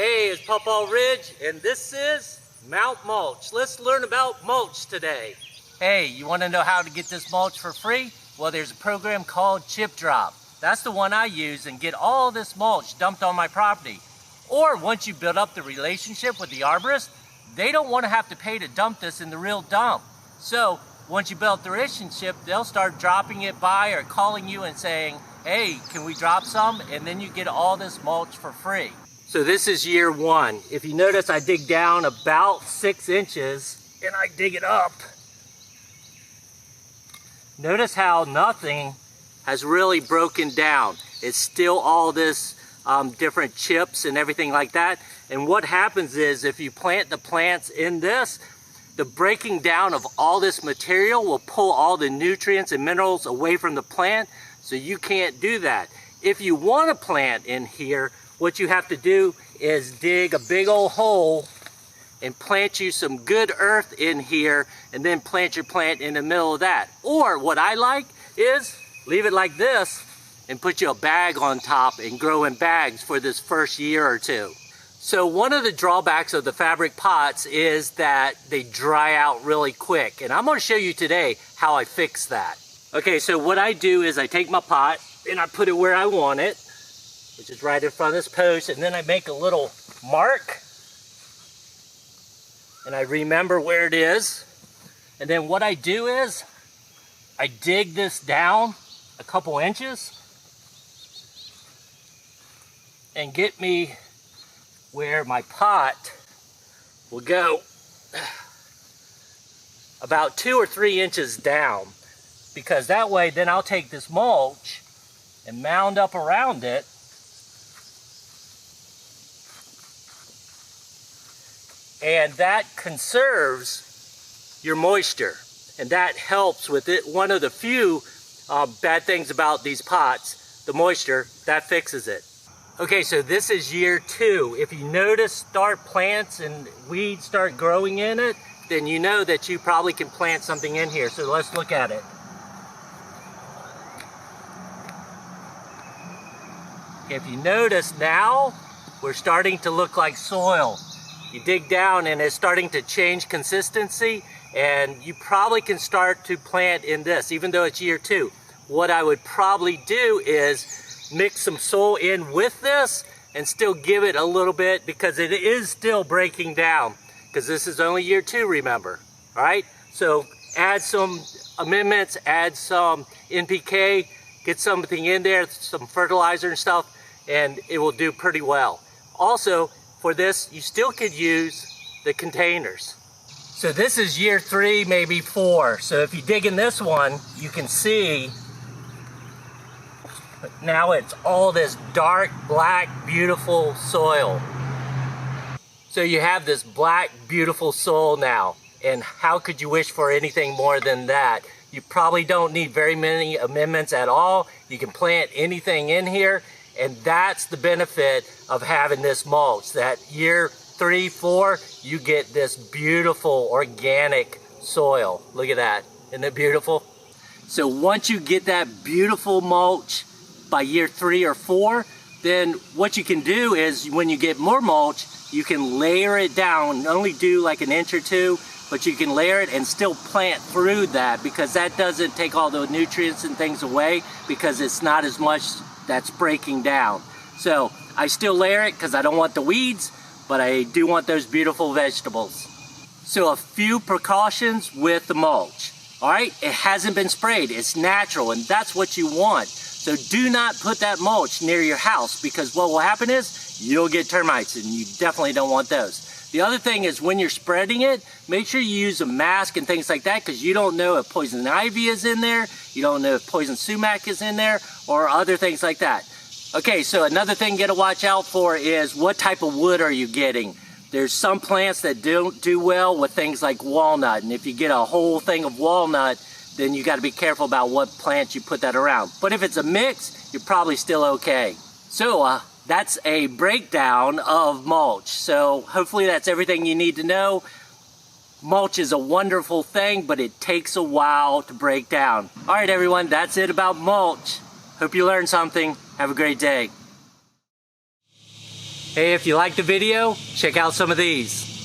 Hey, it's Pawpaw Ridge, and this is Mount Mulch. Let's learn about mulch today. Hey, you want to know how to get this mulch for free? Well, there's a program called Chip Drop. That's the one I use and get all this mulch dumped on my property. Or once you build up the relationship with the arborist, they don't want to have to pay to dump this in the real dump. So once you build the relationship, they'll start dropping it by or calling you and saying, hey, can we drop some? And then you get all this mulch for free. So this is year one. If you notice, I dig down about 6 inches and I dig it up. Notice how nothing has really broken down. It's still all this different chips and everything like that. And what happens is if you plant the plants in this, the breaking down of all this material will pull all the nutrients and minerals away from the plant, so you can't do that. If you want to plant in here, what you have to do is dig a big old hole and plant you some good earth in here, and then plant your plant in the middle of that. Or what I like is leave it like this and put you a bag on top and grow in bags for this first year or two. So one of the drawbacks of the fabric pots is that they dry out really quick, and I'm going to show you today how I fix that. Okay, so what I do is I take my pot and I put it where I want it, which is right in front of this post, and then I make a little mark and I remember where it is. And then what I do is I dig this down a couple inches and get me where my pot will go about 2 or 3 inches down, because that way then I'll take this mulch and mound up around it and that conserves your moisture, and that helps with it. One of the few bad things about these pots, the moisture, that fixes it. Okay, so this is year 2. If you notice plants and weeds start growing in it, then you know that you probably can plant something in here. So let's look at it. If you notice now, we're starting to look like soil. You dig down and it's starting to change consistency, and you probably can start to plant in this, even though it's year 2. What I would probably do is mix some soil in with this and still give it a little bit, because it is still breaking down, because this is only year 2, remember. All right, so add some amendments, add some NPK, get something in there, some fertilizer and stuff, and it will do pretty well. Also, for this, you still could use the containers. So this is year 3, maybe 4. So if you dig in this one, you can see now it's all this dark, black, beautiful soil. So you have this black, beautiful soil now. And how could you wish for anything more than that? You probably don't need very many amendments at all. You can plant anything in here. And that's the benefit of having this mulch. That year 3, 4, you get this beautiful organic soil. Look at that. Isn't it beautiful? So once you get that beautiful mulch by year 3 or 4, then what you can do is when you get more mulch, you can layer it down. Only do like an inch or 2, but you can layer it and still plant through that, because that doesn't take all the nutrients and things away, because it's not as much that's breaking down. So I still layer it because I don't want the weeds, but I do want those beautiful vegetables. So a few precautions with the mulch. All right, it hasn't been sprayed, it's natural, and that's what you want. So do not put that mulch near your house, because what will happen is you'll get termites, and you definitely don't want those. The other thing is, when you're spreading it, make sure you use a mask and things like that, because you don't know if poison ivy is in there, you don't know if poison sumac is in there, or other things like that. Okay, so another thing you gotta watch out for is what type of wood are you getting. There's some plants that don't do well with things like walnut, and if you get a whole thing of walnut, then you gotta be careful about what plant you put that around. But if it's a mix, you're probably still okay. So that's a breakdown of mulch. So hopefully that's everything you need to know. Mulch is a wonderful thing, but it takes a while to break down. All right, everyone, that's it about mulch. Hope you learned something. Have a great day. Hey, if you liked the video, check out some of these.